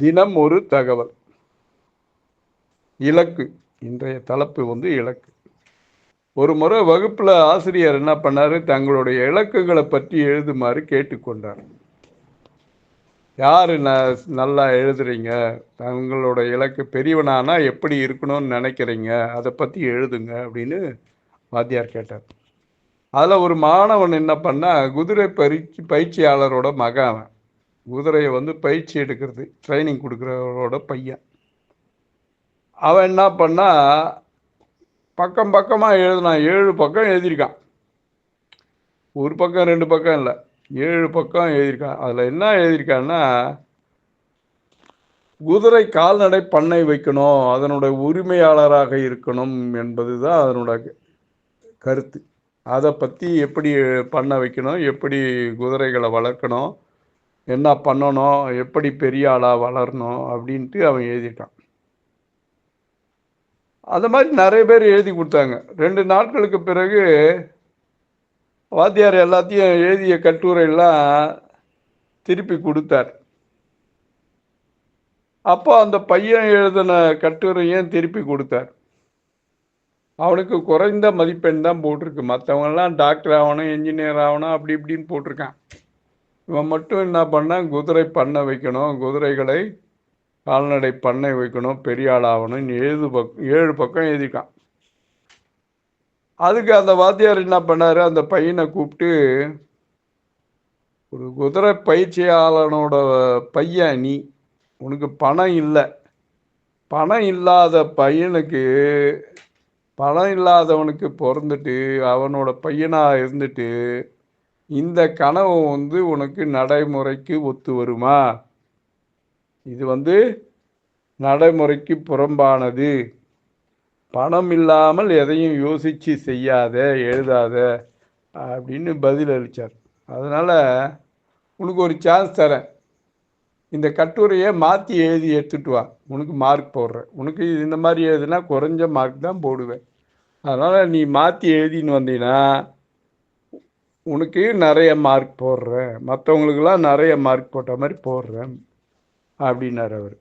தினம் ஒரு தகவல். இலக்கு. இன்றைய தலைப்பு இலக்கு. ஒரு முறை வகுப்புல ஆசிரியர் என்ன பண்ணாரு, தங்களுடைய இலக்குகளை பற்றி எழுதுமாறு கேட்டுக்கொண்டார். யாரு நல்லா எழுதுறீங்க, தங்களோட இலக்கு பெரியவனானா எப்படி இருக்கணும்னு நினைக்கிறீங்க, அதை பத்தி எழுதுங்க அப்படின்னு வாத்தியார் கேட்டார். அதுல ஒரு மாணவன் என்ன பண்ணா, குதிரை பயிற்சியாளரோட மகன். குதிரையை பயிற்சி எடுக்கிறது, ட்ரைனிங் கொடுக்குறவரோட பையன். அவன் என்ன பண்ணா, பக்கம் பக்கமாக எழுதினான். 7 பக்கம் எழுதியிருக்கான். ஒரு பக்கம் 2 பக்கம் இல்லை, 7 பக்கம் எழுதியிருக்கான். அதில் என்ன எழுதியிருக்கான்னா, குதிரை கால்நடை பண்ணை வைக்கணும், அதனுடைய உரிமையாளராக இருக்கணும் என்பது தான் அதனோட கருத்து. அதை பற்றி எப்படி பண்ண வைக்கணும், எப்படி குதிரைகளை வளர்க்கணும், என்ன பண்ணணும், எப்படி பெரிய ஆளாக வளரணும் அப்படின்ட்டு அவன் எழுதிட்டான். அந்த மாதிரி நிறைய பேர் எழுதி கொடுத்தாங்க. 2 நாட்களுக்கு பிறகு வாத்தியார் எல்லாத்தையும் எழுதிய கட்டுரையெல்லாம் திருப்பி கொடுத்தார். அப்போ அந்த பையன் எழுதின கட்டுரையும் திருப்பி கொடுத்தார். அவனுக்கு குறைந்த மதிப்பெண் தான் போட்டிருக்கு. மற்றவங்கெல்லாம் டாக்டர் ஆகணும், என்ஜினியர் ஆகணும், அப்படி இப்படின்னு போட்டிருக்கான். இவன் மட்டும் என்ன பண்ணான், குதிரை பண்ண வைக்கணும், குதிரைகளை கால்நடை பண்ணை வைக்கணும், பெரிய ஆள் ஆகணும், 7 பக்கம் எழுதிக்கான். அதுக்கு அந்த வாத்தியார் என்ன பண்ணாரு, அந்த பையனை கூப்பிட்டு, ஒரு குதிரை பயிற்சியாளனோட பையன் நீ, உனக்கு பணம் இல்லை, பணம் இல்லாத பையனுக்கு, பணம் இல்லாதவனுக்கு பிறந்துட்டு அவனோட பையனாக இருந்துட்டு இந்த கனவு உனக்கு நடைமுறைக்கு ஒத்து வருமா? இது நடைமுறைக்கு புறம்பானது. பணம் இல்லாமல் எதையும் யோசித்து செய்யாத, எழுதாத அப்படின்னு பதில் அளித்தார். அதனால் உனக்கு ஒரு சான்ஸ் தரேன், இந்த கட்டுரையை மாற்றி எழுதி எடுத்துட்டு வா, உனக்கு மார்க் போடுறேன். உனக்கு இந்த மாதிரி எழுதுனா குறைஞ்ச மார்க் தான் போடுவேன். அதனால் நீ மாற்றி எழுதின்னு வந்தீங்கன்னா உனக்கு நிறைய மார்க் போடுறேன், மற்றவங்களுக்கெல்லாம் நிறைய மார்க் போட்ட மாதிரி போடுறேன் அப்படின்னார் அவர்.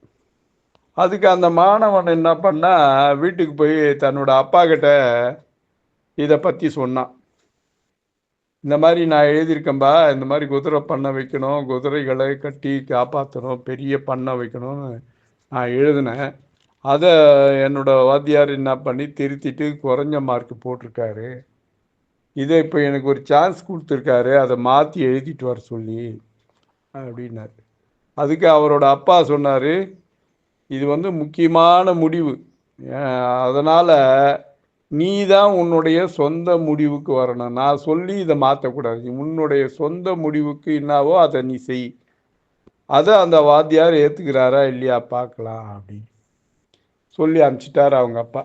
அதுக்கு அந்த மாணவன் என்ன பண்ணா, வீட்டுக்கு போய் தன்னோட அப்பா கிட்ட இதை பற்றி சொன்னான். இந்த மாதிரி நான் எழுதியிருக்கேன்பா, இந்த மாதிரி குதிரை பண்ணை வைக்கணும், குதிரைகளை கட்டி காப்பாற்றணும், பெரிய பண்ணை வைக்கணும்னு நான் எழுதினேன். அதை என்னோட வாத்தியார் என்ன பண்ணி திருத்திட்டு குறைஞ்ச மார்க் போட்டிருக்காரு. இதை இப்போ எனக்கு ஒரு சான்ஸ் கொடுத்துருக்காரு, அதை மாற்றி எழுதிட்டு வர சொல்லி அப்படின்னாரு. அதுக்கு அவரோட அப்பா சொன்னார், இது முக்கியமான முடிவு, அதனால் நீ தான் உன்னுடைய சொந்த முடிவுக்கு வரணும். நான் சொல்லி இதை மாற்றக்கூடாது, உன்னுடைய சொந்த முடிவுக்கு என்னவோ அதை நீ செய். அதை அந்த வாத்தியார் ஏற்றுக்கிறாரா இல்லையா பார்க்கலாம் அப்படின்னு சொல்லி அனுப்பிச்சிட்டார் அவங்க அப்பா.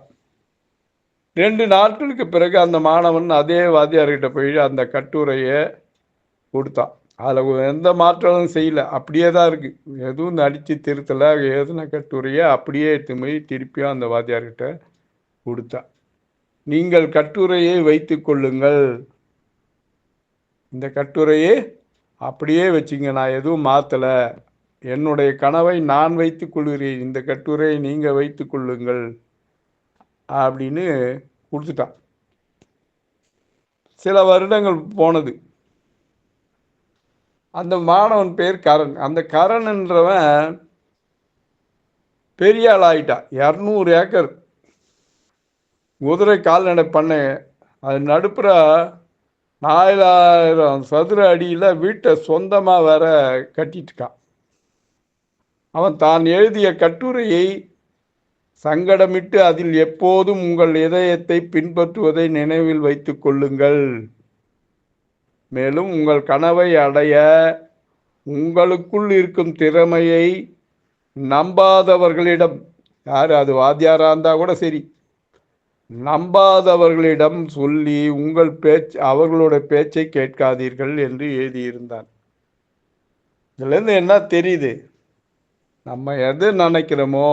2 நாட்களுக்கு பிறகு அந்த மாணவன் அதே வாத்தியார்கிட்ட போய் அந்த கட்டுரையை கொடுத்தான். அதில் எந்த மாற்றமும் செய்யலை, அப்படியே தான் இருக்குது. எதுவும் நடித்து திருத்தலை. எழுதின கட்டுரையை அப்படியே எடுத்து போய் திருப்பியும் அந்த வாத்தியார்கிட்ட கொடுத்தான். நீங்கள் கட்டுரையை வைத்து கொள்ளுங்கள், இந்த கட்டுரையை அப்படியே வச்சுங்க, நான் எதுவும் மாற்றலை, என்னுடைய கனவை நான் வைத்து கொள்கிறேன், இந்த கட்டுரையை நீங்கள் வைத்து கொள்ளுங்கள் அப்படின்னு கொடுத்துட்டான். சில வருடங்கள் போனது. அந்த மாணவன் பேர் கரண். அந்த கரண்ன்றவன் பெரிய ஆள் ஆகிட்டான். 200 ஏக்கர் குதிரை கால்நடை பண்ணை, அது நடுப்புற 4000 சதுர அடியில் வீட்டை சொந்தமாக வேற கட்டிட்டுருக்கான். அவன் தான் எழுதிய கட்டுரையை சங்கடமிட்டு, அதில் எப்போதும் உங்கள் இதயத்தை பின்பற்றுவதை நினைவில் வைத்து கொள்ளுங்கள், மேலும் உங்கள் கனவை அடைய உங்களுக்குள் இருக்கும் திறமையை நம்பாதவர்களிடம், யார் அது வாத்தியாராக இருந்தால் கூட சரி, நம்பாதவர்களிடம் சொல்லி அவர்களோட பேச்சை கேட்காதீர்கள் என்று எழுதியிருந்தான். இதுலேருந்து என்ன தெரியுது, நம்ம எது நினைக்கிறோமோ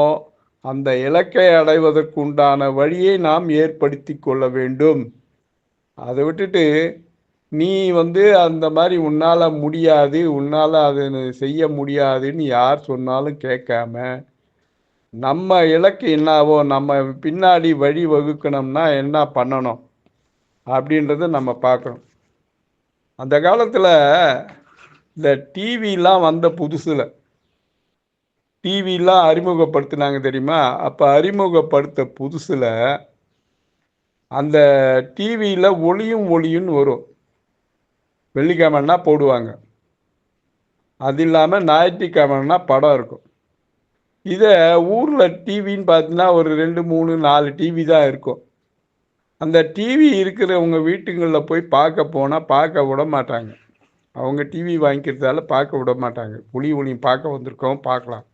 அந்த இலக்கை அடைவதற்கு உண்டான வழியை நாம் ஏற்படுத்தி கொள்ள வேண்டும். அதை விட்டுட்டு நீ வந்து அந்த மாதிரி உன்னால் முடியாது, உன்னால் அது செய்ய முடியாதுன்னு யார் சொன்னாலும் கேட்காம, நம்ம இலக்கு என்னவோ, நம்ம பின்னாடி வழி வகுக்கணும்னா என்ன பண்ணணும் அப்படின்றத நம்ம பார்க்கணும். அந்த காலத்தில் இந்த டிவிலாம் வந்த புதுசில் டிவிலாம் அறிமுகப்படுத்தினாங்க தெரியுமா? அப்போ அறிமுகப்படுத்த புதுசில் அந்த டிவியில் ஒளியும்னு வரும். வெள்ளிக்கிழமைன்னா போடுவாங்க. அது இல்லாமல் ஞாயிற்றுக்கிழமைன்னா படம் இருக்கும். இதை ஊரில் டிவின்னு பார்த்தீங்கன்னா ஒரு 2, 3, 4 டிவி தான் இருக்கும். அந்த டிவி இருக்கிறவங்க வீட்டுங்களில் போய் பார்க்க போனால் பார்க்க விட மாட்டாங்க. அவங்க டிவி வாங்கிக்கிறதால பார்க்க விட மாட்டாங்க. ஒளியும் பார்க்க வந்திருக்கோம், பார்க்கலாம்.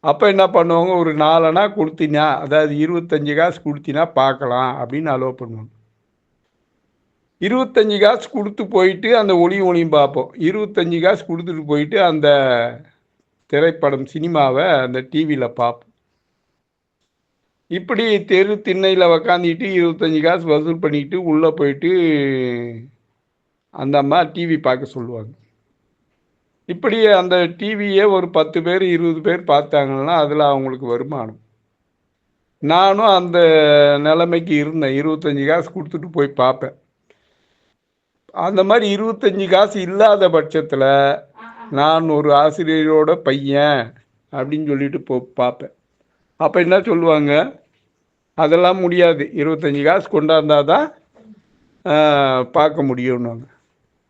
அப்போ என்ன பண்ணுவாங்க, ஒரு 4 அணா கொடுத்தினா, அதாவது 25 காசு கொடுத்தினா பார்க்கலாம் அப்படின்னு அலோவ் பண்ணுவாங்க. 25 காசு கொடுத்து போயிட்டு அந்த ஒளியும் பார்ப்போம். 25 காசு கொடுத்துட்டு போயிட்டு அந்த திரைப்படம் சினிமாவை அந்த டிவியில் பார்ப்போம். இப்படி தெரு திண்ணையில் உக்காந்துட்டு 25 காசு வசூல் பண்ணிட்டு உள்ளே போயிட்டு அந்த அம்மா டிவி பார்க்க சொல்லுவாங்க. இப்படி அந்த டிவியை ஒரு 10 பேர் 20 பேர் பார்த்தாங்கன்னா அதில் அவங்களுக்கு வருமானம். நானும் அந்த நிலைமைக்கு இருந்தேன். 25 காசு கொடுத்துட்டு போய் பார்ப்பேன். அந்த மாதிரி 25 காசு இல்லாத பட்சத்தில் நான் ஒரு ஆசிரியரோட பையன் அப்படின்னு சொல்லிட்டு பார்ப்பேன். அப்போ என்ன சொல்லுவாங்க, அதெல்லாம் முடியாது, 25 காசு கொண்டாந்தாதான் பார்க்க முடியும்னாங்க.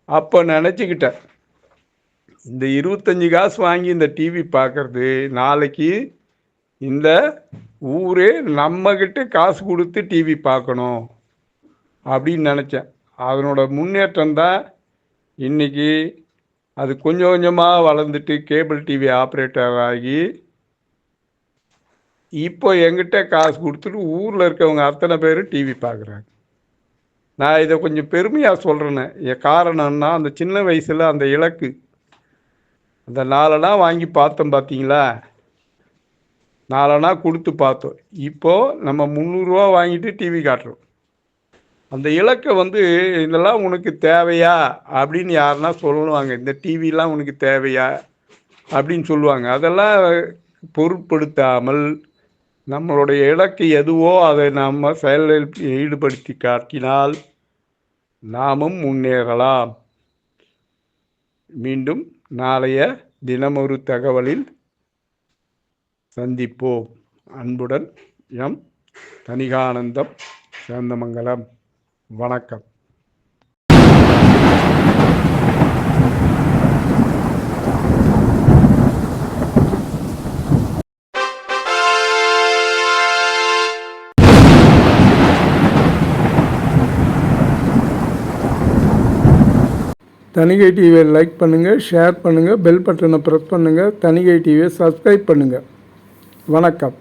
அப்போ நினச்சிக்கிட்டேன், இந்த 25 காசு வாங்கி இந்த டிவி பார்க்கறது, நாளைக்கு இந்த ஊரே நம்மக்கிட்ட காசு கொடுத்து டிவி பார்க்கணும் அப்படின்னு நினச்சேன். அதனோட முன்னேற்றம் தான் இன்றைக்கி அது கொஞ்சம் கொஞ்சமாக வளர்ந்துட்டு கேபிள் டிவி ஆப்ரேட்டர் ஆகி இப்போ எங்கிட்ட காசு கொடுத்துட்டு ஊரில் இருக்கவங்க அத்தனை பேர் டிவி பார்க்குறாங்க. நான் இதை கொஞ்சம் பெருமையாக சொல்கிறேன்னு. என் காரணம்னா அந்த சின்ன வயசில் அந்த இலக்கு, அந்த 4 அணா வாங்கி பார்த்தோம் பார்த்தீங்களா, 4 அணா கொடுத்து பார்த்தோம். இப்போது நம்ம 300 ரூபா வாங்கிட்டு டிவி காட்டுறோம். அந்த இலக்கை வந்து இதெல்லாம் உனக்கு தேவையா அப்படின்னு யாருன்னா சொல்லுவாங்க, இந்த டிவிலாம் உனக்கு தேவையா அப்படின்னு சொல்லுவாங்க. அதெல்லாம் பொருட்படுத்தாமல் நம்மளுடைய இலக்கு எதுவோ அதை நம்ம செயலில் ஈடுபடுத்தி காட்டினால் நாமும் முன்னேறலாம். மீண்டும் நாளைய தினமொரு தகவலில் சந்திப்போம். அன்புடன் எம் தணிகானந்தம், சேந்தமங்கலம். வணக்கம். தணிகை டிவியை லைக் பண்ணுங்கள், ஷேர் பண்ணுங்கள், பெல் பட்டனை ப்ரெஸ் பண்ணுங்கள். தணிகை டிவியை சப்ஸ்கிரைப் பண்ணுங்கள். வணக்கம்.